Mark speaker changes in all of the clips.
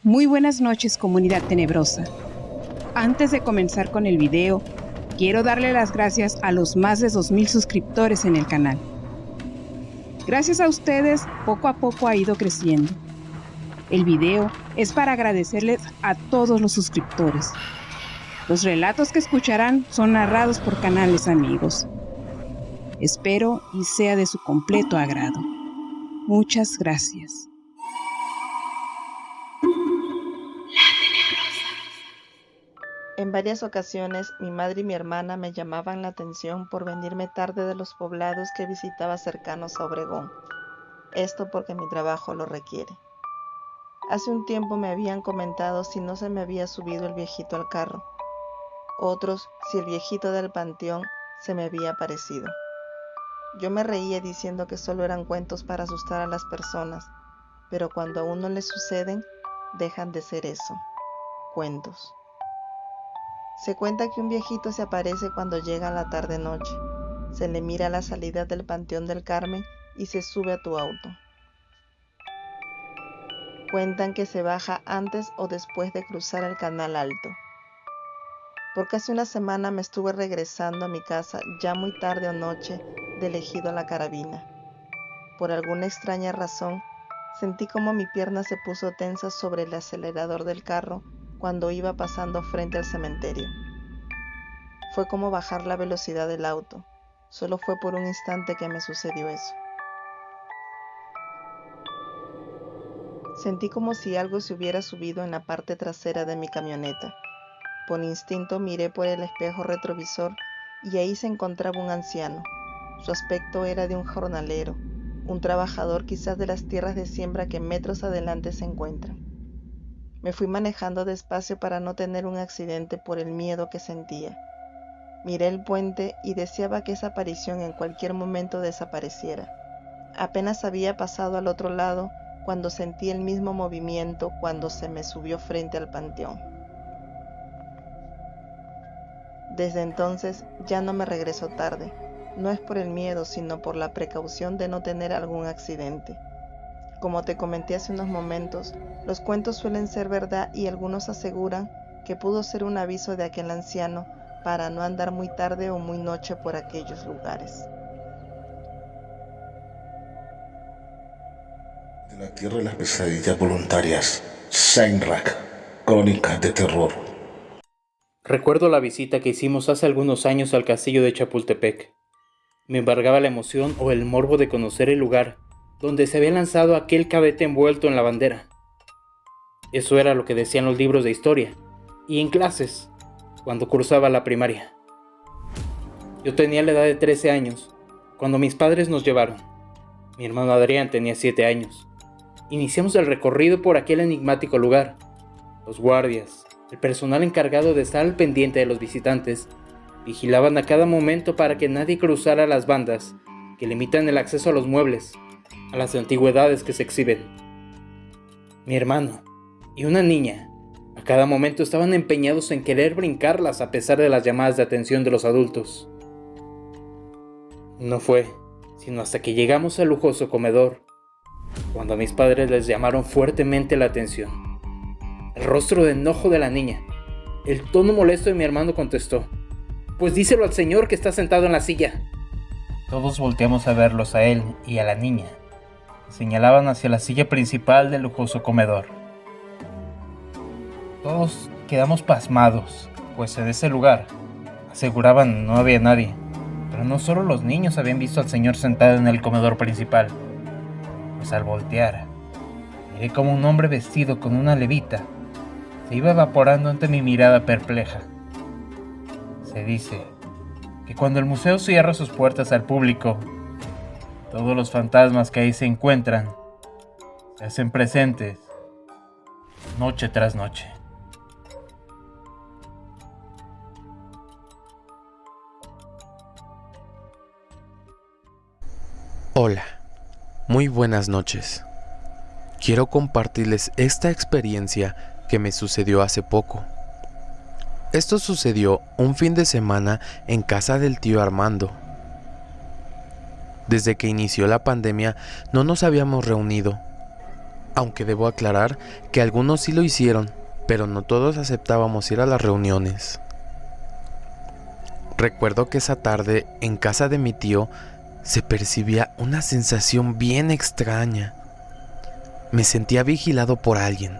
Speaker 1: Muy buenas noches, comunidad tenebrosa. Antes de comenzar con el video, quiero darle las gracias a los más de 2000 suscriptores en el canal. Gracias a ustedes, poco a poco ha ido creciendo. El video es para agradecerles a todos los suscriptores. Los relatos que escucharán son narrados por canales amigos. Espero y sea de su completo agrado. Muchas gracias.
Speaker 2: En varias ocasiones, mi madre y mi hermana me llamaban la atención por venirme tarde de los poblados que visitaba cercanos a Obregón. Esto porque mi trabajo lo requiere. Hace un tiempo me habían comentado si no se me había subido el viejito al carro. Otros, si el viejito del panteón se me había aparecido. Yo me reía diciendo que solo eran cuentos para asustar a las personas, pero cuando a uno le suceden, dejan de ser eso, cuentos. Se cuenta que un viejito se aparece cuando llega la tarde-noche. Se le mira a la salida del Panteón del Carmen y se sube a tu auto. Cuentan que se baja antes o después de cruzar el Canal Alto. Por casi una semana me estuve regresando a mi casa ya muy tarde o noche del Ejido a la Carabina. Por alguna extraña razón, sentí como mi pierna se puso tensa sobre el acelerador del carro cuando iba pasando frente al cementerio. Fue como bajar la velocidad del auto. Solo fue por un instante que me sucedió eso. Sentí como si algo se hubiera subido en la parte trasera de mi camioneta. Por instinto miré por el espejo retrovisor y ahí se encontraba un anciano. Su aspecto era de un jornalero, un trabajador quizás de las tierras de siembra que metros adelante se encuentran. Me fui manejando despacio para no tener un accidente por el miedo que sentía. Miré el puente y deseaba que esa aparición en cualquier momento desapareciera. Apenas había pasado al otro lado cuando sentí el mismo movimiento cuando se me subió frente al panteón. Desde entonces ya no me regreso tarde. No es por el miedo, sino por la precaución de no tener algún accidente. Como te comenté hace unos momentos, los cuentos suelen ser verdad y algunos aseguran que pudo ser un aviso de aquel anciano para no andar muy tarde o muy noche por aquellos lugares.
Speaker 3: De la tierra de las pesadillas voluntarias, Seinrak, crónicas de terror.
Speaker 4: Recuerdo la visita que hicimos hace algunos años al castillo de Chapultepec. Me embargaba la emoción o el morbo de conocer el lugar donde se había lanzado aquel cadete envuelto en la bandera. Eso era lo que decían los libros de historia y en clases, cuando cursaba la primaria. Yo tenía la edad de 13 años, cuando mis padres nos llevaron. Mi hermano Adrián tenía 7 años. Iniciamos el recorrido por aquel enigmático lugar. Los guardias, el personal encargado de estar al pendiente de los visitantes, vigilaban a cada momento para que nadie cruzara las bandas que limitan el acceso a los muebles, a las antigüedades que se exhiben. Mi hermano y una niña a cada momento estaban empeñados en querer brincarlas a pesar de las llamadas de atención de los adultos. No fue sino hasta que llegamos al lujoso comedor, cuando a mis padres les llamaron fuertemente la atención. El rostro de enojo de la niña, el tono molesto de mi hermano contestó: «Pues díselo al señor que está sentado en la silla». Todos volteamos a verlos a él y a la niña, que señalaban hacia la silla principal del lujoso comedor. Todos quedamos pasmados, pues en ese lugar, aseguraban, no había nadie. Pero no solo los niños habían visto al señor sentado en el comedor principal, pues al voltear, miré como un hombre vestido con una levita se iba evaporando ante mi mirada perpleja. Se dice que cuando el museo cierra sus puertas al público, todos los fantasmas que ahí se encuentran se hacen presentes noche tras noche.
Speaker 5: Hola, muy buenas noches. Quiero compartirles esta experiencia que me sucedió hace poco. Esto sucedió un fin de semana en casa del tío Armando. Desde que inició la pandemia no nos habíamos reunido. aunque debo aclarar que algunos sí lo hicieron, pero no todos aceptábamos ir a las reuniones. Recuerdo que esa tarde, en casa de mi tío, se percibía una sensación bien extraña. Me sentía vigilado por alguien.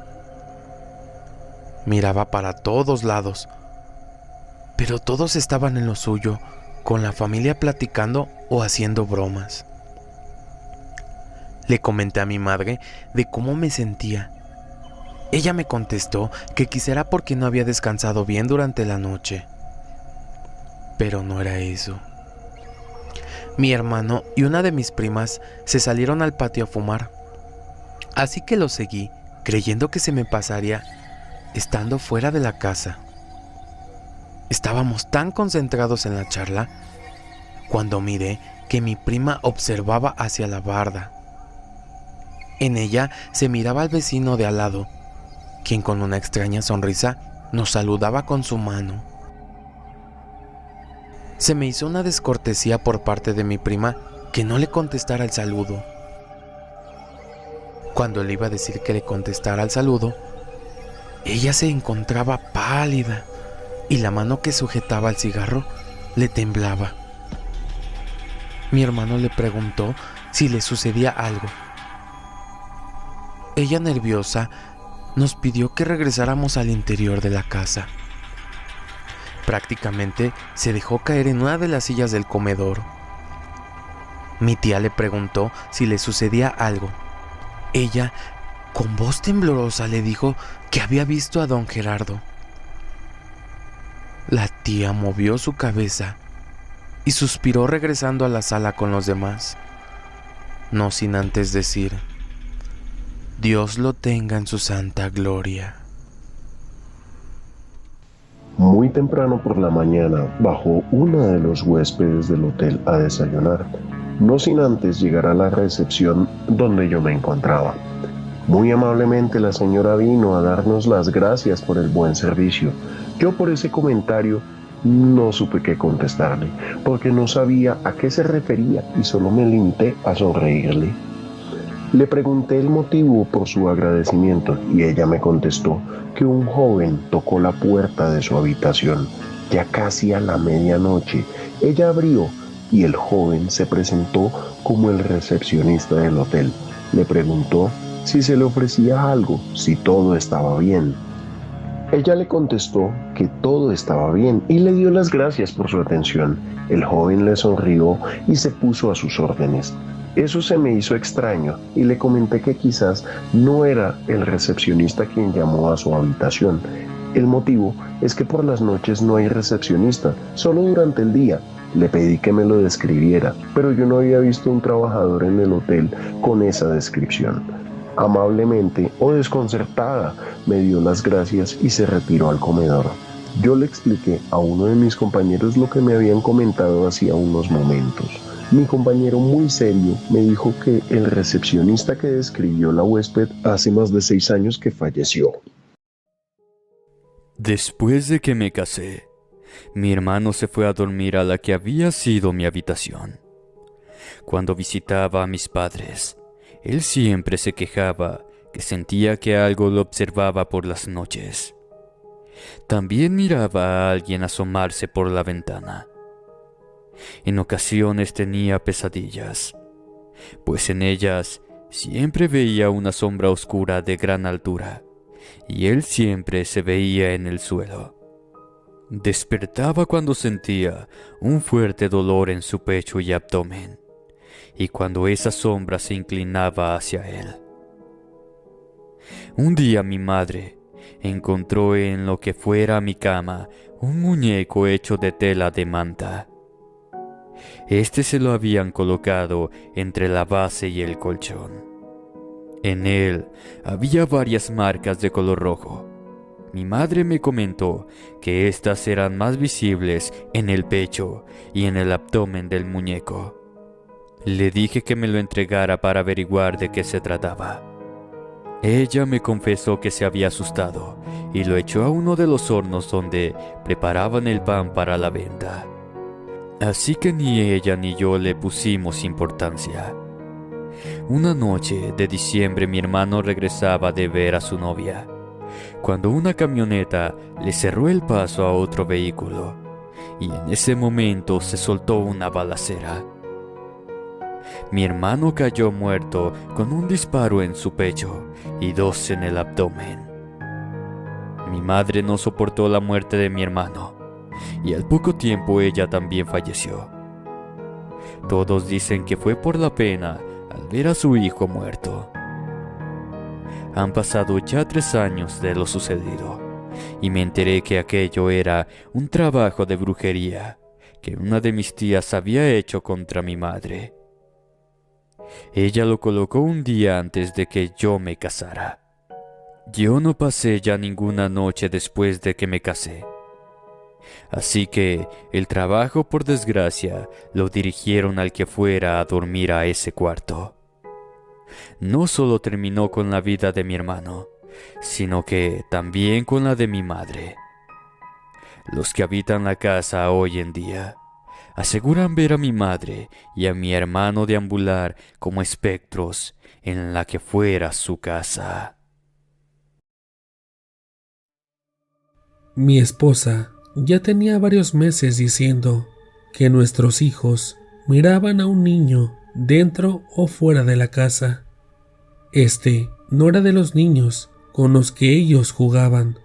Speaker 5: Miraba para todos lados, pero todos estaban en lo suyo, con la familia platicando o haciendo bromas. Le comenté a mi madre de cómo me sentía. Ella me contestó que quizá era porque no había descansado bien durante la noche. Pero no era eso. Mi hermano y una de mis primas se salieron al patio a fumar. Así que los seguí, creyendo que se me pasaría estando fuera de la casa. Estábamos tan concentrados en la charla cuando miré que mi prima observaba hacia la barda. En ella se miraba al vecino de al lado, quien con una extraña sonrisa nos saludaba con su mano. Se me hizo una descortesía por parte de mi prima que no le contestara el saludo. Cuando le iba a decir que le contestara al saludo, ella se encontraba pálida y la mano que sujetaba el cigarro le temblaba. Mi hermano le preguntó si le sucedía algo. Ella, nerviosa, nos pidió que regresáramos al interior de la casa. Prácticamente se dejó caer en una de las sillas del comedor. Mi tía le preguntó si le sucedía algo. Ella, con voz temblorosa, le dijo que había visto a don Gerardo. La tía movió su cabeza y suspiró regresando a la sala con los demás, no sin antes decir: Dios lo tenga en su santa gloria.
Speaker 6: Muy temprano por la mañana bajó una de los huéspedes del hotel a desayunar, no sin antes llegar a la recepción donde yo me encontraba. Muy amablemente la señora vino a darnos las gracias por el buen servicio. Yo por ese comentario no supe qué contestarle, porque no sabía a qué se refería y solo me limité a sonreírle. Le pregunté el motivo por su agradecimiento y ella me contestó que un joven tocó la puerta de su habitación ya casi a la medianoche. Ella abrió y el joven se presentó como el recepcionista del hotel. Le preguntó si se le ofrecía algo, si todo estaba bien. Ella le contestó que todo estaba bien y le dio las gracias por su atención. El joven le sonrió y se puso a sus órdenes. Eso se me hizo extraño y le comenté que quizás no era el recepcionista quien llamó a su habitación. El motivo es que por las noches no hay recepcionista, solo durante el día. Le pedí que me lo describiera, pero yo no había visto un trabajador en el hotel con esa descripción. Amablemente o desconcertada, me dio las gracias y se retiró al comedor. Yo le expliqué a uno de mis compañeros lo que me habían comentado hacía unos momentos. Mi compañero, muy serio, me dijo que el recepcionista que describió la huésped hace más de 6 años que falleció.
Speaker 7: Después de que me casé, mi hermano se fue a dormir a la que había sido mi habitación. Cuando visitaba a mis padres, él siempre se quejaba que sentía que algo lo observaba por las noches. También miraba a alguien asomarse por la ventana. En ocasiones tenía pesadillas, pues en ellas siempre veía una sombra oscura de gran altura, y él siempre se veía en el suelo. Despertaba cuando sentía un fuerte dolor en su pecho y abdomen, y cuando esa sombra se inclinaba hacia él. Un día mi madre encontró en lo que fuera mi cama un muñeco hecho de tela de manta. Este se lo habían colocado entre la base y el colchón. En él había varias marcas de color rojo. Mi madre me comentó que estas eran más visibles en el pecho y en el abdomen del muñeco. Le dije que me lo entregara para averiguar de qué se trataba. Ella me confesó que se había asustado y lo echó a uno de los hornos donde preparaban el pan para la venta. Así que ni ella ni yo le pusimos importancia. Una noche de diciembre mi hermano regresaba de ver a su novia, cuando una camioneta le cerró el paso a otro vehículo, y en ese momento se soltó una balacera. Mi hermano cayó muerto con un disparo en su pecho y 2 en el abdomen. Mi madre no soportó la muerte de mi hermano, y al poco tiempo ella también falleció. Todos dicen que fue por la pena al ver a su hijo muerto. Han pasado ya 3 años de lo sucedido, y me enteré que aquello era un trabajo de brujería que una de mis tías había hecho contra mi madre. Ella lo colocó un día antes de que yo me casara. Yo no pasé ya ninguna noche después de que me casé. Así que el trabajo, por desgracia, lo dirigieron al que fuera a dormir a ese cuarto. No solo terminó con la vida de mi hermano, sino que también con la de mi madre. Los que habitan la casa hoy en día aseguran ver a mi madre y a mi hermano deambular como espectros en la que fuera su casa.
Speaker 8: Mi esposa ya tenía varios meses diciendo que nuestros hijos miraban a un niño dentro o fuera de la casa. Este no era de los niños con los que ellos jugaban.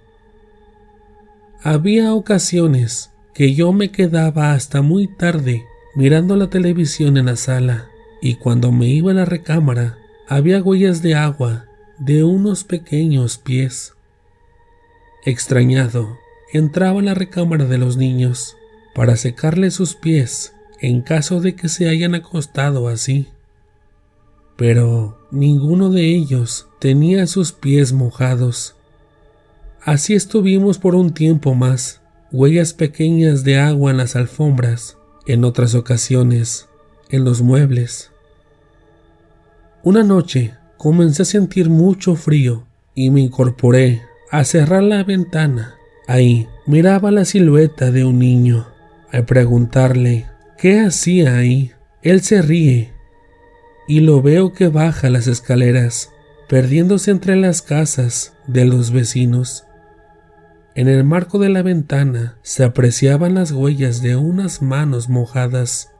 Speaker 8: Había ocasiones que yo me quedaba hasta muy tarde mirando la televisión en la sala, y cuando me iba a la recámara había huellas de agua de unos pequeños pies. Extrañado, entraba a la recámara de los niños para secarles sus pies en caso de que se hayan acostado así. Pero ninguno de ellos tenía sus pies mojados. Así estuvimos por un tiempo más, huellas pequeñas de agua en las alfombras, en otras ocasiones en los muebles. Una noche comencé a sentir mucho frío y me incorporé a cerrar la ventana. Ahí miraba la silueta de un niño. Al preguntarle qué hacía ahí, él se ríe y lo veo que baja las escaleras, perdiéndose entre las casas de los vecinos. En el marco de la ventana se apreciaban las huellas de unas manos mojadas.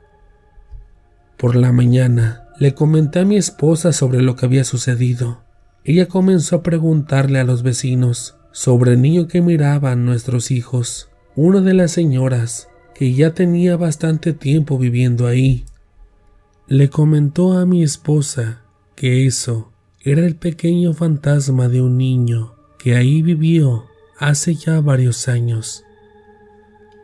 Speaker 8: Por la mañana le comenté a mi esposa sobre lo que había sucedido. Ella comenzó a preguntarle a los vecinos sobre el niño que miraban nuestros hijos. Una de las señoras, que ya tenía bastante tiempo viviendo ahí, le comentó a mi esposa que eso era el pequeño fantasma de un niño que ahí vivió hace ya varios años.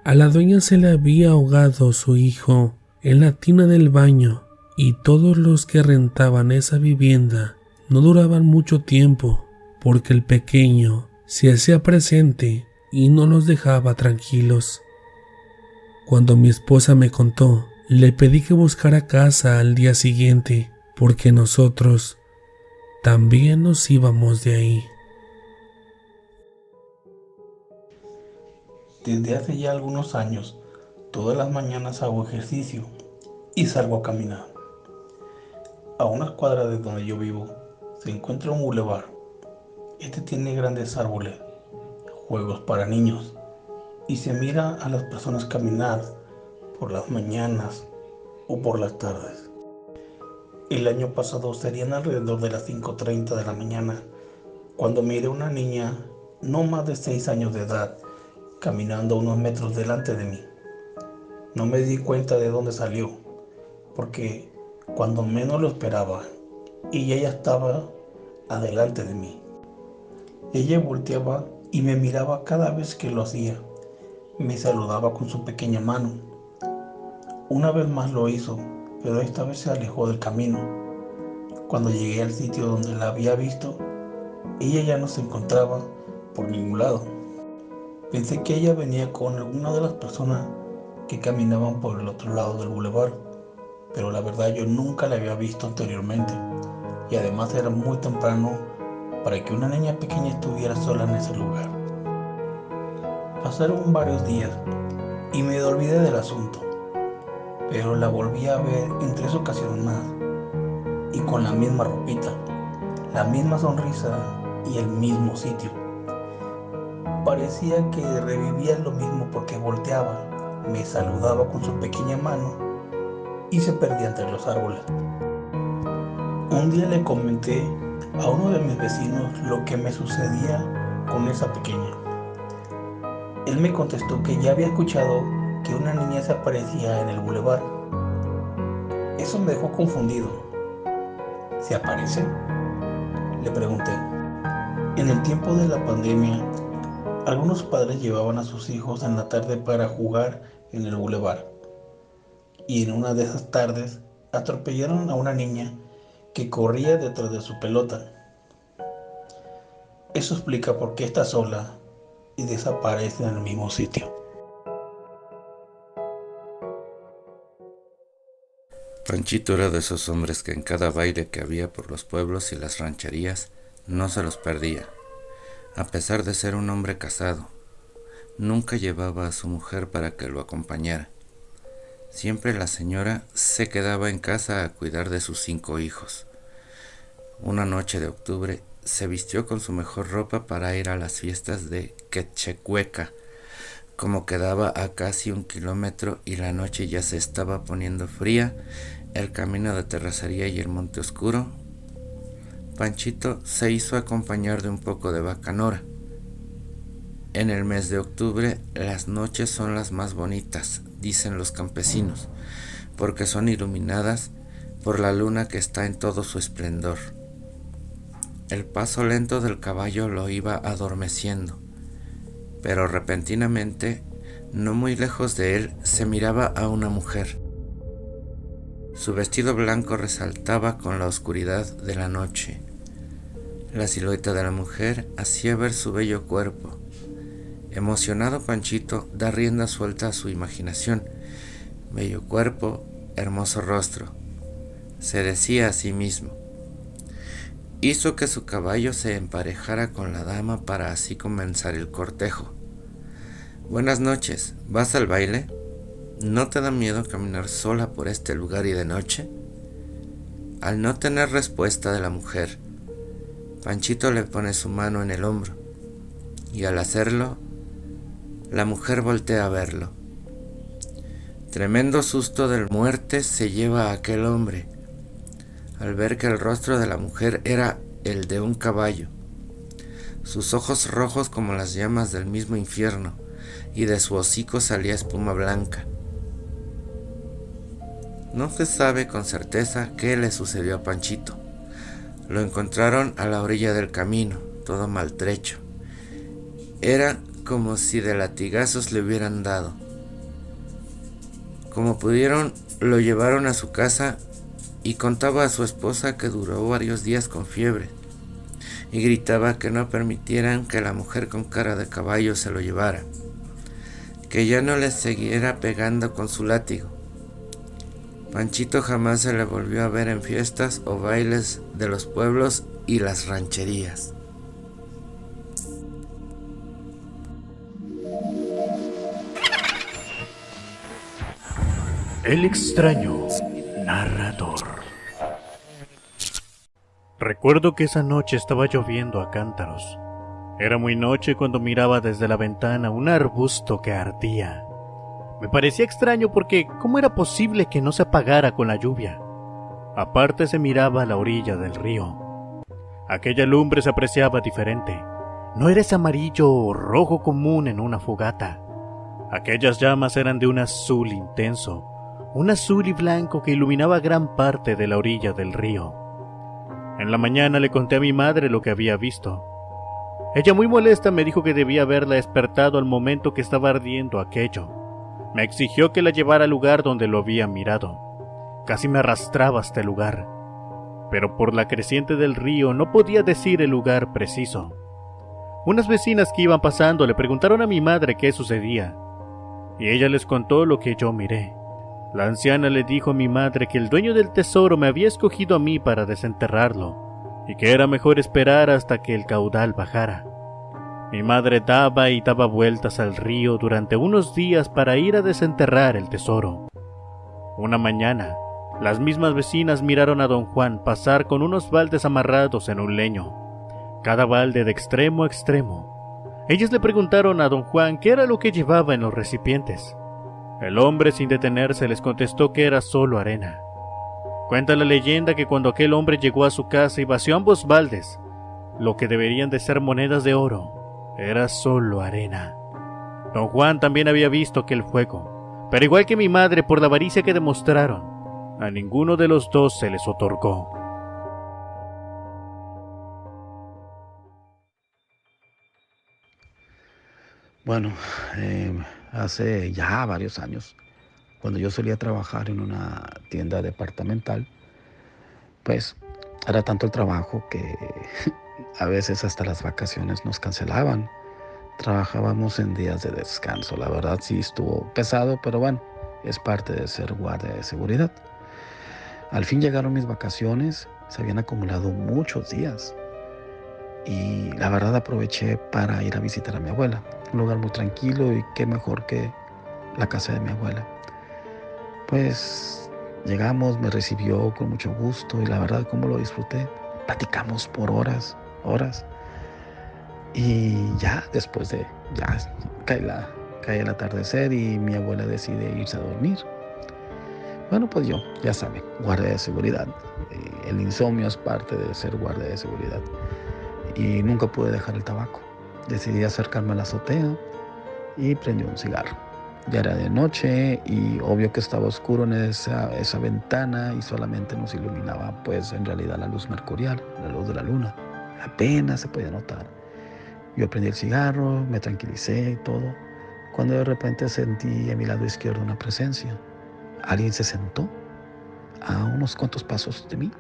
Speaker 8: A la dueña se le había ahogado su hijo en la tina del baño, y todos los que rentaban esa vivienda no duraban mucho tiempo porque el pequeño se hacía presente y no nos dejaba tranquilos. Cuando mi esposa me contó, le pedí que buscara casa al día siguiente porque nosotros también nos íbamos de ahí.
Speaker 9: Desde hace ya algunos años, todas las mañanas hago ejercicio y salgo a caminar. A unas cuadras de donde yo vivo se encuentra un bulevar. Este tiene grandes árboles, juegos para niños, y se mira a las personas caminar por las mañanas o por las tardes. El año pasado serían alrededor de las 5:30 de la mañana cuando miré una niña no más de 6 años de edad caminando unos metros delante de mí. No me di cuenta de dónde salió, porque cuando menos lo esperaba, ella ya estaba adelante de mí. Ella volteaba y me miraba cada vez que lo hacía. Me saludaba con su pequeña mano. Una vez más lo hizo, pero esta vez se alejó del camino. Cuando llegué al sitio donde la había visto, ella ya no se encontraba por ningún lado. Pensé que ella venía con alguna de las personas que caminaban por el otro lado del bulevar, pero la verdad yo nunca la había visto anteriormente, y además era muy temprano para que una niña pequeña estuviera sola en ese lugar. Pasaron varios días y me olvidé del asunto, pero la volví a ver en 3 ocasiones más, y con la misma ropita, la misma sonrisa y el mismo sitio. Parecía que revivía lo mismo porque volteaba, me saludaba con su pequeña mano y se perdía entre los árboles. Un día le comenté a uno de mis vecinos lo que me sucedía con esa pequeña. Él me contestó que ya había escuchado que una niña se aparecía en el bulevar. Eso me dejó confundido. ¿Se aparece?, le pregunté. En el tiempo de la pandemia, algunos padres llevaban a sus hijos en la tarde para jugar en el bulevar. Y en una de esas tardes atropellaron a una niña que corría detrás de su pelota. Eso explica por qué está sola y desaparece en el mismo sitio.
Speaker 10: Panchito era de esos hombres que en cada baile que había por los pueblos y las rancherías no se los perdía. A pesar de ser un hombre casado, nunca llevaba a su mujer para que lo acompañara. Siempre la señora se quedaba en casa a cuidar de sus 5 hijos. Una noche de octubre se vistió con su mejor ropa para ir a las fiestas de Quechecueca. Como quedaba a casi 1 kilómetro y la noche ya se estaba poniendo fría, el camino de terracería y el monte oscuro, Panchito se hizo acompañar de un poco de bacanora. En el mes de octubre las noches son las más bonitas, dicen los campesinos, porque son iluminadas por la luna que está en todo su esplendor. El paso lento del caballo lo iba adormeciendo, pero repentinamente, no muy lejos de él, se miraba a una mujer. Su vestido blanco resaltaba con la oscuridad de la noche. La silueta de la mujer hacía ver su bello cuerpo. Emocionado, Panchito da rienda suelta a su imaginación. Bello cuerpo, hermoso rostro, se decía a sí mismo. Hizo que su caballo se emparejara con la dama para así comenzar el cortejo. Buenas noches, ¿vas al baile? ¿No te da miedo caminar sola por este lugar y de noche? Al no tener respuesta de la mujer, Panchito le pone su mano en el hombro, y al hacerlo, la mujer voltea a verlo. Tremendo susto de muerte se lleva a aquel hombre, al ver que el rostro de la mujer era el de un caballo, sus ojos rojos como las llamas del mismo infierno, y de su hocico salía espuma blanca. No se sabe con certeza qué le sucedió a Panchito. Lo encontraron a la orilla del camino, todo maltrecho. Era como si de latigazos le hubieran dado. Como pudieron, lo llevaron a su casa y contaba a su esposa que duró varios días con fiebre y gritaba que no permitieran que la mujer con cara de caballo se lo llevara, que ya no le siguiera pegando con su látigo. Panchito jamás se le volvió a ver en fiestas o bailes de los pueblos y las rancherías.
Speaker 11: El extraño narrador. Recuerdo que esa noche estaba lloviendo a cántaros. Era muy noche cuando miraba desde la ventana un arbusto que ardía. Me parecía extraño porque ¿cómo era posible que no se apagara con la lluvia? Aparte se miraba a la orilla del río. Aquella lumbre se apreciaba diferente. No era ese amarillo o rojo común en una fogata. Aquellas llamas eran de un azul intenso, un azul y blanco que iluminaba gran parte de la orilla del río. En la mañana le conté a mi madre lo que había visto. Ella, muy molesta, me dijo que debía haberla despertado al momento que estaba ardiendo aquello. Me exigió que la llevara al lugar donde lo había mirado. Casi me arrastraba hasta el lugar, pero por la creciente del río no podía decir el lugar preciso. Unas vecinas que iban pasando le preguntaron a mi madre qué sucedía, y ella les contó lo que yo miré. La anciana le dijo a mi madre que el dueño del tesoro me había escogido a mí para desenterrarlo, y que era mejor esperar hasta que el caudal bajara. Mi madre daba y daba vueltas al río durante unos días para ir a desenterrar el tesoro. Una mañana, Las mismas vecinas miraron a don Juan pasar con unos baldes amarrados en un leño, cada balde de extremo a extremo. Ellas le preguntaron a don Juan qué era lo que llevaba en los recipientes. El hombre, sin detenerse, les contestó que era solo arena. Cuenta la leyenda que cuando aquel hombre llegó a su casa y vació ambos baldes, lo que deberían de ser monedas de oro, era solo arena. Don Juan también había visto aquel fuego, pero igual que mi madre, por la avaricia que demostraron, a ninguno de los dos se les otorgó.
Speaker 12: Bueno, hace ya varios años, cuando yo solía trabajar en una tienda departamental, pues era tanto el trabajo que a veces hasta las vacaciones nos cancelaban. Trabajábamos en días de descanso. La verdad sí estuvo pesado, pero bueno, es parte de ser guardia de seguridad. Al fin llegaron mis vacaciones, se habían acumulado muchos días y la verdad aproveché para ir a visitar a mi abuela. Un lugar muy tranquilo y qué mejor que la casa de mi abuela. Pues llegamos, me recibió con mucho gusto y la verdad cómo lo disfruté. Platicamos por horas. Y ya después de, cae el atardecer y mi abuela decide irse a dormir. Bueno, pues yo, ya saben, guardia de seguridad. El insomnio es parte de ser guardia de seguridad. Y nunca pude dejar el tabaco. Decidí acercarme a la azotea y prendí un cigarro. Ya era de noche y obvio que estaba oscuro en esa ventana y solamente nos iluminaba pues en realidad la luz mercurial, la luz de la luna. Apenas se podía notar. Yo prendí el cigarro, me tranquilicé y todo, cuando de repente sentí a mi lado izquierdo una presencia. Alguien se sentó a unos cuantos pasos de mí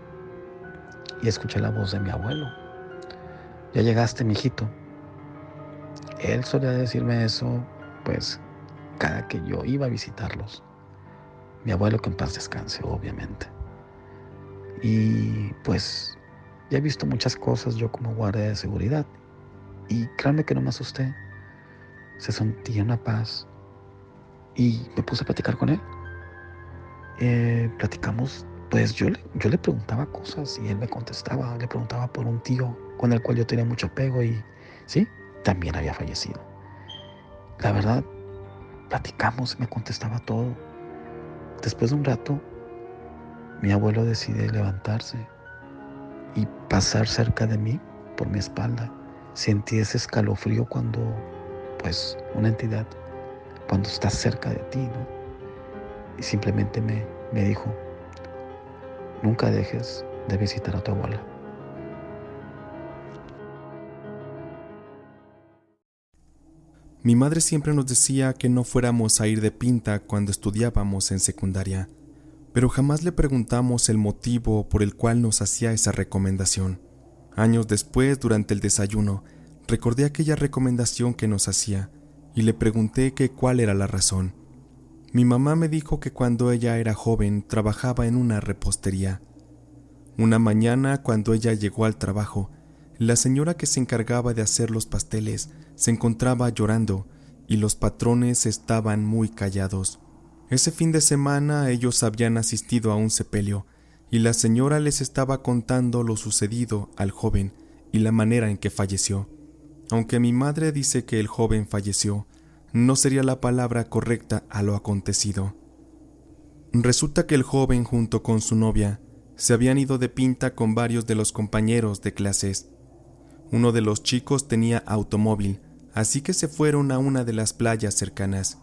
Speaker 12: y escuché la voz de mi abuelo. Ya llegaste, mijito. Él solía decirme eso, pues, cada que yo iba a visitarlos. Mi abuelo, que en paz descanse, obviamente. Y pues, ya he visto muchas cosas yo como guardia de seguridad. Y créanme que no me asusté. Se sentía una paz. Y me puse a platicar con él. Platicamos, pues yo le preguntaba cosas y él me contestaba. Le preguntaba por un tío con el cual yo tenía mucho apego y, sí, también había fallecido. La verdad, platicamos, me contestaba todo. Después de un rato, mi abuelo decide levantarse y pasar cerca de mí, por mi espalda. Sentí ese escalofrío cuando, pues, una entidad, cuando está cerca de ti, ¿no? Y simplemente me dijo, nunca dejes de visitar a tu abuela.
Speaker 13: Mi madre siempre nos decía que no fuéramos a ir de pinta cuando estudiábamos en secundaria, pero jamás le preguntamos el motivo por el cual nos hacía esa recomendación. Años después, durante el desayuno, recordé aquella recomendación que nos hacía y le pregunté que cuál era la razón. Mi mamá me dijo que cuando ella era joven trabajaba en una repostería. Una mañana, cuando ella llegó al trabajo, la señora que se encargaba de hacer los pasteles se encontraba llorando y los patrones estaban muy callados. Ese fin de semana ellos habían asistido a un sepelio y la señora les estaba contando lo sucedido al joven y la manera en que falleció. Aunque mi madre dice que el joven falleció, no sería la palabra correcta a lo acontecido. Resulta que el joven junto con su novia se habían ido de pinta con varios de los compañeros de clases. Uno de los chicos tenía automóvil, así que se fueron a una de las playas cercanas.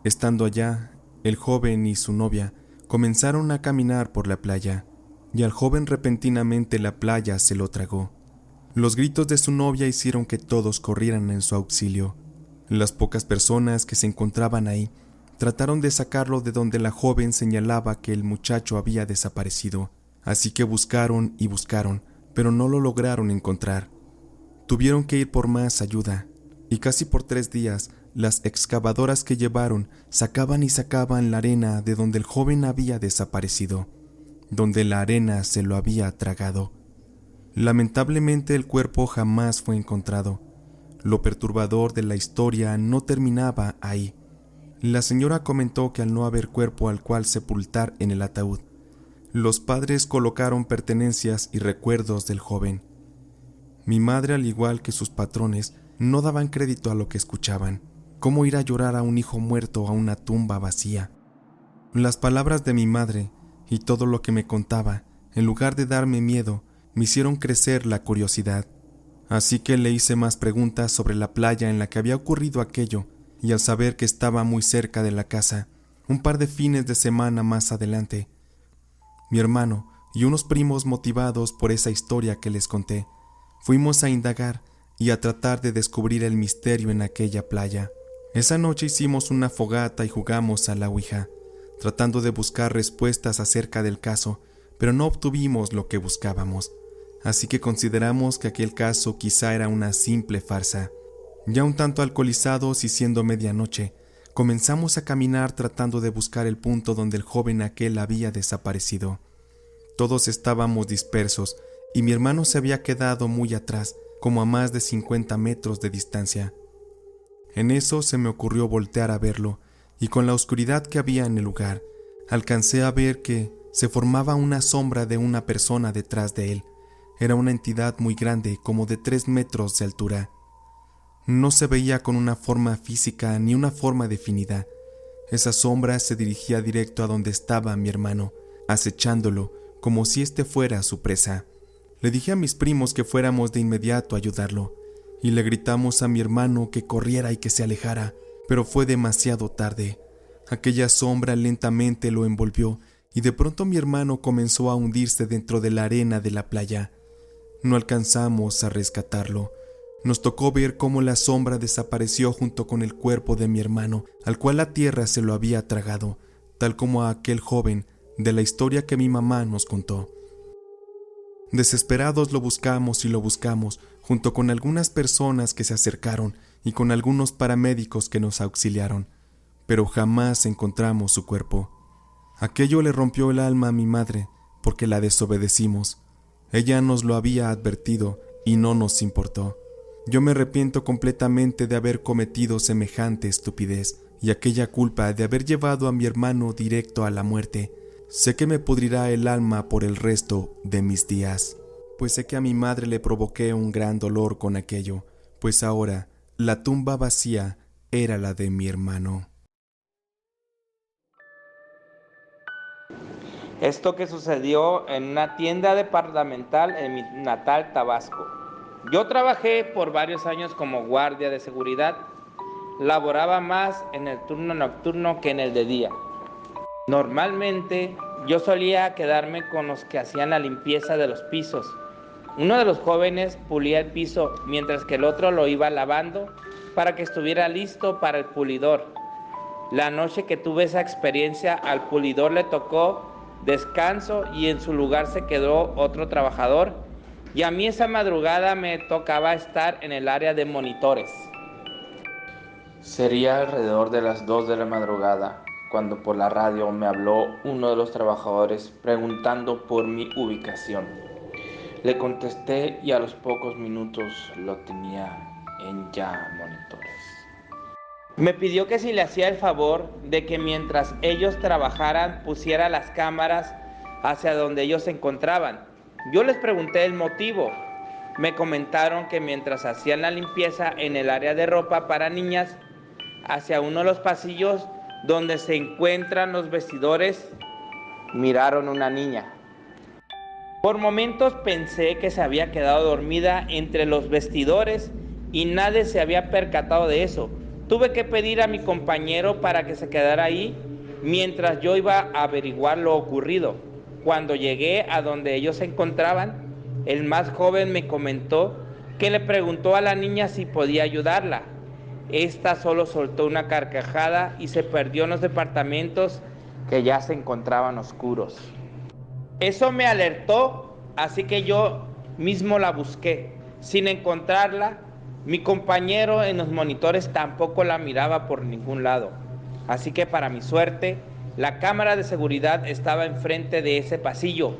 Speaker 13: Estando allá, el joven y su novia comenzaron a caminar por la playa, y al joven repentinamente la playa se lo tragó. Los gritos de su novia hicieron que todos corrieran en su auxilio. Las pocas personas que se encontraban ahí trataron de sacarlo de donde la joven señalaba que el muchacho había desaparecido, así que buscaron y buscaron, pero no lo lograron encontrar. Tuvieron que ir por más ayuda, y casi por 3 días las excavadoras que llevaron sacaban y sacaban la arena de donde el joven había desaparecido, donde la arena se lo había tragado. Lamentablemente el cuerpo jamás fue encontrado. Lo perturbador de la historia no terminaba ahí. La señora comentó que al no haber cuerpo al cual sepultar en el ataúd, Los padres colocaron pertenencias y recuerdos del joven. Mi madre, al igual que sus patrones, no daban crédito a lo que escuchaban. ¿Cómo ir a llorar a un hijo muerto a una tumba vacía? Las palabras de mi madre y todo lo que me contaba, en lugar de darme miedo, me hicieron crecer la curiosidad. Así que le hice más preguntas sobre la playa en la que había ocurrido aquello, y al saber que estaba muy cerca de la casa, un par de fines de semana más adelante, mi hermano y unos primos, motivados por esa historia que les conté, fuimos a indagar y a tratar de descubrir el misterio en aquella playa. Esa noche hicimos una fogata y jugamos a la ouija, tratando de buscar respuestas acerca del caso, pero no obtuvimos lo que buscábamos. Así que consideramos que aquel caso quizá era una simple farsa. Ya un tanto alcoholizados y siendo medianoche, comenzamos a caminar tratando de buscar el punto donde el joven aquel había desaparecido. Todos estábamos dispersos y mi hermano se había quedado muy atrás, como a más de 50 metros de distancia. En eso se me ocurrió voltear a verlo, y con la oscuridad que había en el lugar, alcancé a ver que se formaba una sombra de una persona detrás de él. Era una entidad muy grande, como de 3 metros de altura. No se veía con una forma física ni una forma definida. Esa sombra se dirigía directo a donde estaba mi hermano, acechándolo, como si éste fuera su presa. Le dije a mis primos que fuéramos de inmediato a ayudarlo, y le gritamos a mi hermano que corriera y que se alejara, pero fue demasiado tarde. Aquella sombra lentamente lo envolvió, y de pronto mi hermano comenzó a hundirse dentro de la arena de la playa. No alcanzamos a rescatarlo. Nos tocó ver cómo la sombra desapareció junto con el cuerpo de mi hermano, al cual la tierra se lo había tragado, tal como a aquel joven de la historia que mi mamá nos contó. Desesperados lo buscamos y lo buscamos, junto con algunas personas que se acercaron y con algunos paramédicos que nos auxiliaron, pero jamás encontramos su cuerpo. Aquello le rompió el alma a mi madre, porque la desobedecimos. Ella nos lo había advertido y no nos importó. Yo me arrepiento completamente de haber cometido semejante estupidez y aquella culpa de haber llevado a mi hermano directo a la muerte. Sé que me pudrirá el alma por el resto de mis días, pues sé que a mi madre le provoqué un gran dolor con aquello, pues ahora la tumba vacía era la de mi hermano.
Speaker 14: Esto que sucedió en una tienda departamental en mi natal Tabasco. Yo trabajé por varios años como guardia de seguridad. Laboraba más en el turno nocturno que en el de día. Normalmente yo solía quedarme con los que hacían la limpieza de los pisos. Uno de los jóvenes pulía el piso mientras que el otro lo iba lavando para que estuviera listo para el pulidor. La noche que tuve esa experiencia, al pulidor le tocó descanso y en su lugar se quedó otro trabajador, y a mí esa madrugada me tocaba estar en el área de monitores. Sería alrededor de las 2 de la madrugada cuando por la radio me habló uno de los trabajadores preguntando por mi ubicación. Le contesté y a los pocos minutos lo tenía en ya monitores. Me pidió que si le hacía el favor de que mientras ellos trabajaran pusiera las cámaras hacia donde ellos se encontraban. Yo les pregunté el motivo. Me comentaron que mientras hacían la limpieza en el área de ropa para niñas, hacia uno de los pasillos donde se encuentran los vestidores, miraron una niña. Por momentos pensé que se había quedado dormida entre los vestidores y nadie se había percatado de eso. Tuve que pedir a mi compañero para que se quedara ahí mientras yo iba a averiguar lo ocurrido. Cuando llegué a donde ellos se encontraban, el más joven me comentó que le preguntó a la niña si podía ayudarla. Esta solo soltó una carcajada y se perdió en los departamentos que ya se encontraban oscuros. Eso me alertó, así que yo mismo la busqué. Sin encontrarla, mi compañero en los monitores tampoco la miraba por ningún lado. Así que para mi suerte, la cámara de seguridad estaba enfrente de ese pasillo,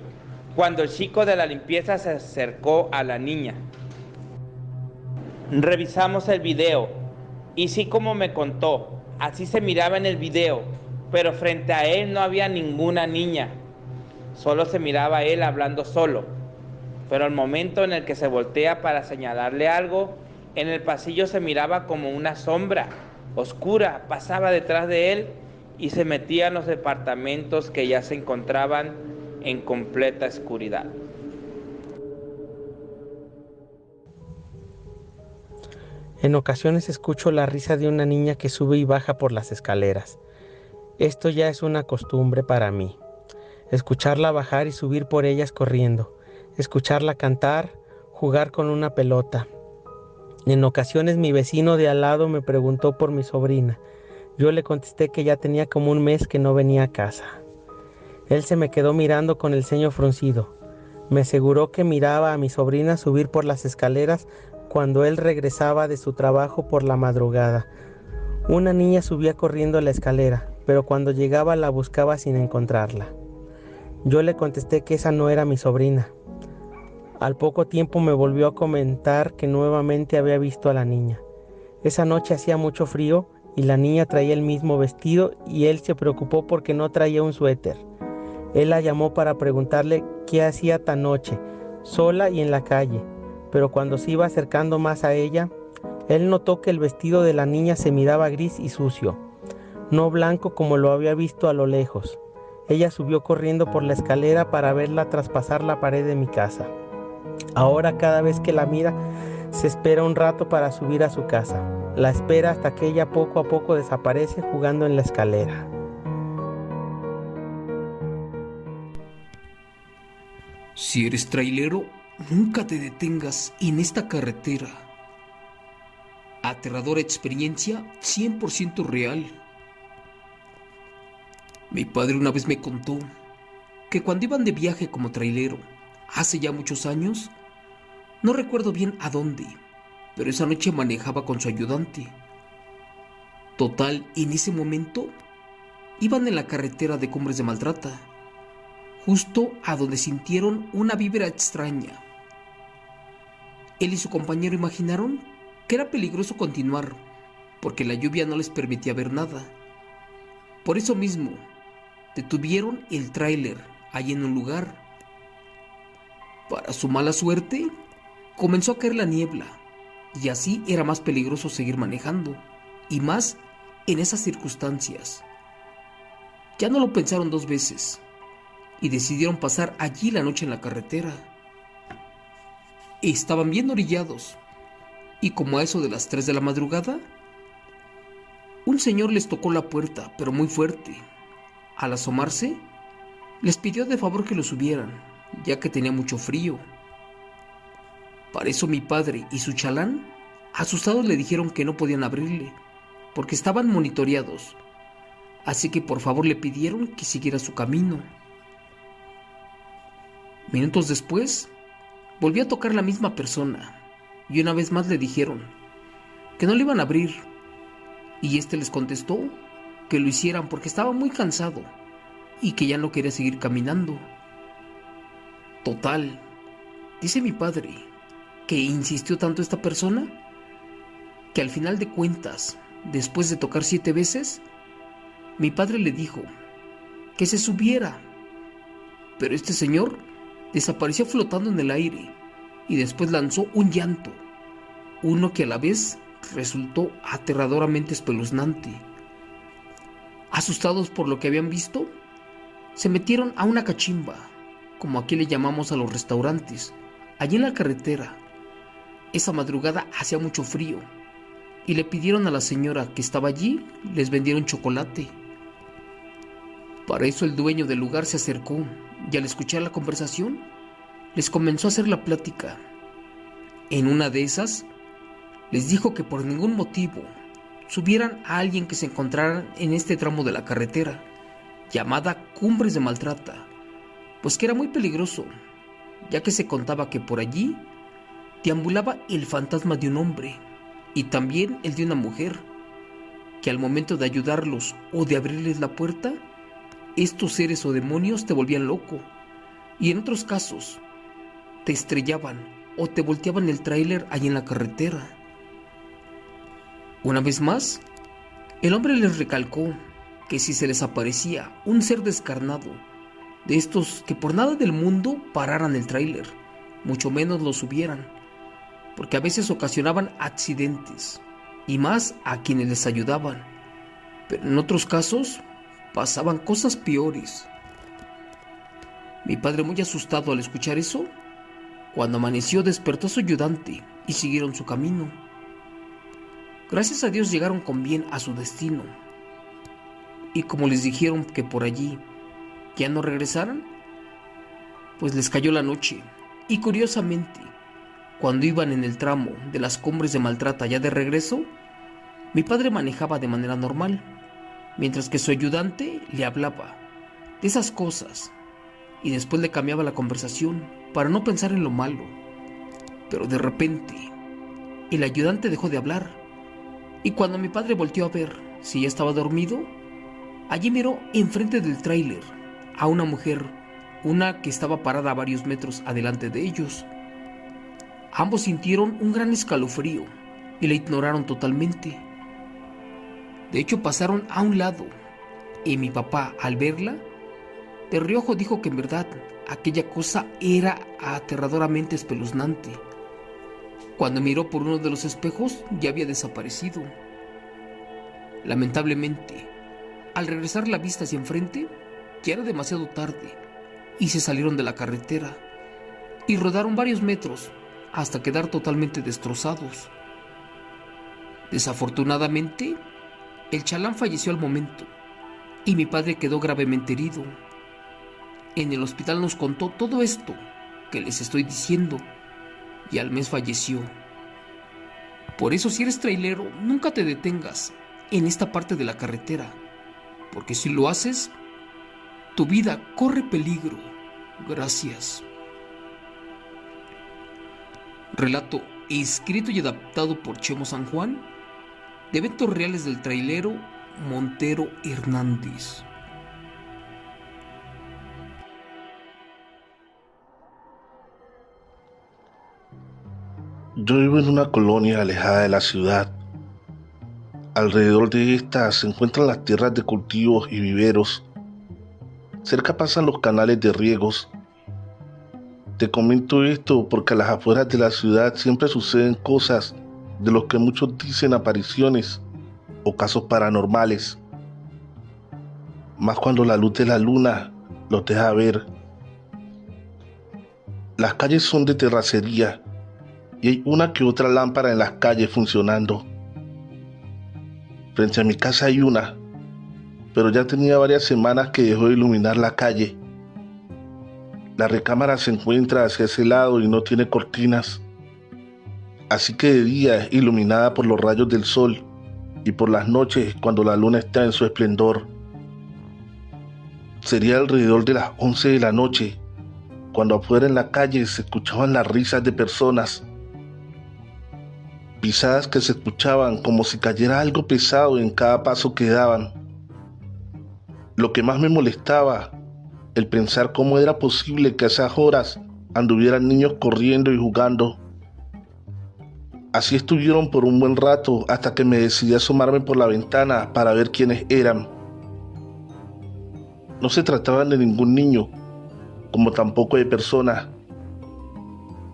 Speaker 14: cuando el chico de la limpieza se acercó a la niña. Revisamos el video, y sí, como me contó, así se miraba en el video, pero frente a él no había ninguna niña. Solo se miraba a él hablando solo, pero al momento en el que se voltea para señalarle algo, en el pasillo se miraba como una sombra oscura, pasaba detrás de él y se metía en los departamentos que ya se encontraban en completa oscuridad.
Speaker 15: En ocasiones escucho la risa de una niña que sube y baja por las escaleras. Esto ya es una costumbre para mí. Escucharla bajar y subir por ellas corriendo. Escucharla cantar, jugar con una pelota. En ocasiones mi vecino de al lado me preguntó por mi sobrina. Yo le contesté que ya tenía como un mes que no venía a casa. Él se me quedó mirando con el ceño fruncido. Me aseguró que miraba a mi sobrina subir por las escaleras cuando él regresaba de su trabajo por la madrugada. Una niña subía corriendo la escalera, pero cuando llegaba la buscaba sin encontrarla. Yo le contesté que esa no era mi sobrina. Al poco tiempo me volvió a comentar que nuevamente había visto a la niña. Esa noche hacía mucho frío y la niña traía el mismo vestido y él se preocupó porque no traía un suéter. Él la llamó para preguntarle qué hacía tan noche, sola y en la calle, pero cuando se iba acercando más a ella, él notó que el vestido de la niña se miraba gris y sucio, no blanco como lo había visto a lo lejos. Ella subió corriendo por la escalera para verla traspasar la pared de mi casa. Ahora cada vez que la mira, se espera un rato para subir a su casa. La espera hasta que ella poco a poco desaparece jugando en la escalera.
Speaker 16: Si eres trailero, nunca te detengas en esta carretera. Aterradora experiencia 100% real. Mi padre una vez me contó que cuando iban de viaje como trailero, hace ya muchos años, no recuerdo bien a dónde, pero esa noche manejaba con su ayudante. Total, en ese momento, iban en la carretera de Cumbres de Maltrata, justo a donde sintieron una vibra extraña. Él y su compañero imaginaron que era peligroso continuar, porque la lluvia no les permitía ver nada. Por eso mismo, detuvieron el tráiler allí en un lugar. Para su mala suerte, comenzó a caer la niebla, y así era más peligroso seguir manejando, y más en esas circunstancias. Ya no lo pensaron dos veces, y decidieron pasar allí la noche en la carretera. Estaban bien orillados, y como a eso de las 3 de la madrugada, un señor les tocó la puerta, pero muy fuerte. Al asomarse, les pidió de favor que lo subieran, ya que tenía mucho frío. Para eso mi padre y su chalán, asustados, le dijeron que no podían abrirle, porque estaban monitoreados, así que por favor le pidieron que siguiera su camino. Minutos después, volvió a tocar la misma persona, y una vez más le dijeron que no le iban a abrir, y este les contestó que lo hicieran porque estaba muy cansado y que ya no quería seguir caminando. Total, dice mi padre que insistió tanto esta persona que al final de cuentas, después de tocar 7 veces, mi padre le dijo que se subiera, pero este señor desapareció flotando en el aire y después lanzó un llanto, uno que a la vez resultó aterradoramente espeluznante. Asustados por lo que habían visto, se metieron a una cachimba, como aquí le llamamos a los restaurantes, allí en la carretera. Esa madrugada hacía mucho frío y le pidieron a la señora que estaba allí les vendiera un chocolate. Para eso el dueño del lugar se acercó y al escuchar la conversación les comenzó a hacer la plática. En una de esas les dijo que por ningún motivo subieran a alguien que se encontrara en este tramo de la carretera llamada Cumbres de Maltrata, pues que era muy peligroso, ya que se contaba que por allí deambulaba el fantasma de un hombre y también el de una mujer, que al momento de ayudarlos o de abrirles la puerta, estos seres o demonios te volvían loco, y en otros casos te estrellaban o te volteaban el tráiler allí en la carretera. Una vez más, el hombre les recalcó que si se les aparecía un ser descarnado de estos que por nada del mundo pararan el tráiler, mucho menos lo subieran, porque a veces ocasionaban accidentes, y más a quienes les ayudaban, pero en otros casos pasaban cosas peores. Mi padre, muy asustado al escuchar eso, cuando amaneció despertó a su ayudante y siguieron su camino. Gracias a Dios llegaron con bien a su destino, y como les dijeron que por allí ya no regresaran, pues les cayó la noche. Y curiosamente, cuando iban en el tramo de las Cumbres de Maltrata ya de regreso, mi padre manejaba de manera normal, mientras que su ayudante le hablaba de esas cosas y después le cambiaba la conversación para no pensar en lo malo. Pero de repente, el ayudante dejó de hablar, y cuando mi padre volteó a ver si ya estaba dormido, allí miró enfrente del tráiler a una mujer, una que estaba parada a varios metros adelante de ellos. Ambos sintieron un gran escalofrío y la ignoraron totalmente. De hecho, pasaron a un lado, y mi papá, al verla, de reojo dijo que en verdad aquella cosa era aterradoramente espeluznante. Cuando miró por uno de los espejos, ya había desaparecido. Lamentablemente, al regresar la vista hacia enfrente, ya era demasiado tarde, y se salieron de la carretera y rodaron varios metros hasta quedar totalmente destrozados. Desafortunadamente, el chalán falleció al momento y mi padre quedó gravemente herido. En el hospital nos contó todo esto que les estoy diciendo, y al mes falleció. Por eso, si eres trailero, nunca te detengas en esta parte de la carretera, porque si lo haces, tu vida corre peligro. Gracias. Relato escrito y adaptado por Chemo San Juan, de eventos reales del trailero Montero Hernández.
Speaker 3: Yo vivo en una colonia alejada de la ciudad. Alrededor de esta se encuentran las tierras de cultivos y viveros. Cerca pasan los canales de riegos. Te comento esto porque a las afueras de la ciudad siempre suceden cosas de los que muchos dicen apariciones o casos paranormales. Más cuando la luz de la luna los deja ver. Las calles son de terracería y hay una que otra lámpara en las calles funcionando. Frente a mi casa hay una, pero ya tenía varias semanas que dejó de iluminar la calle. La recámara se encuentra hacia ese lado y no tiene cortinas, así que de día es iluminada por los rayos del sol y por las noches cuando la luna está en su esplendor. Sería alrededor de las 11 de la noche, cuando afuera en la calle se escuchaban las risas de personas. Pisadas que se escuchaban como si cayera algo pesado en cada paso que daban. Lo que más me molestaba, el pensar cómo era posible que a esas horas anduvieran niños corriendo y jugando. Así estuvieron por un buen rato hasta que me decidí a asomarme por la ventana para ver quiénes eran. No se trataban de ningún niño, como tampoco de personas.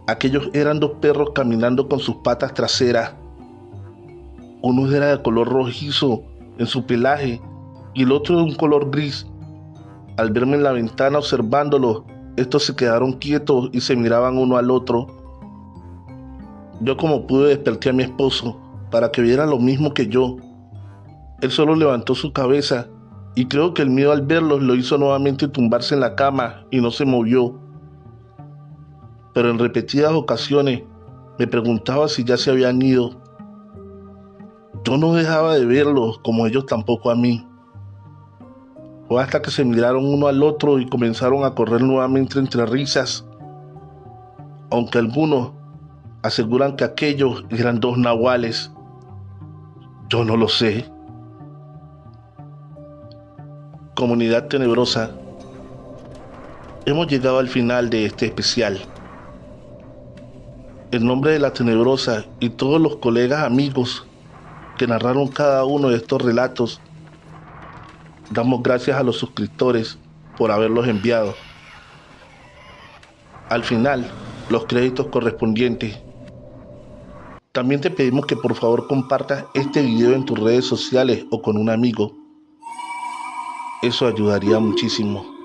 Speaker 3: Aquellos eran dos perros caminando con sus patas traseras. Uno era de color rojizo en su pelaje y el otro de un color gris. Al verme en la ventana observándolos, estos se quedaron quietos y se miraban uno al otro. Yo, como pude, desperté a mi esposo para que viera lo mismo que yo. Él solo levantó su cabeza y creo que el miedo al verlos lo hizo nuevamente tumbarse en la cama y no se movió. Pero en repetidas ocasiones me preguntaba si ya se habían ido. Yo no dejaba de verlos, como ellos tampoco a mí. Fue hasta que se miraron uno al otro y comenzaron a correr nuevamente entre risas, aunque algunos aseguran que aquellos eran dos nahuales. Yo no lo sé. Comunidad tenebrosa, hemos llegado al final de este especial. En nombre de la Tenebrosa y todos los colegas amigos que narraron cada uno de estos relatos, damos gracias a los suscriptores por haberlos enviado. Al final, los créditos correspondientes. También te pedimos que por favor compartas este video en tus redes sociales o con un amigo. Eso ayudaría muchísimo.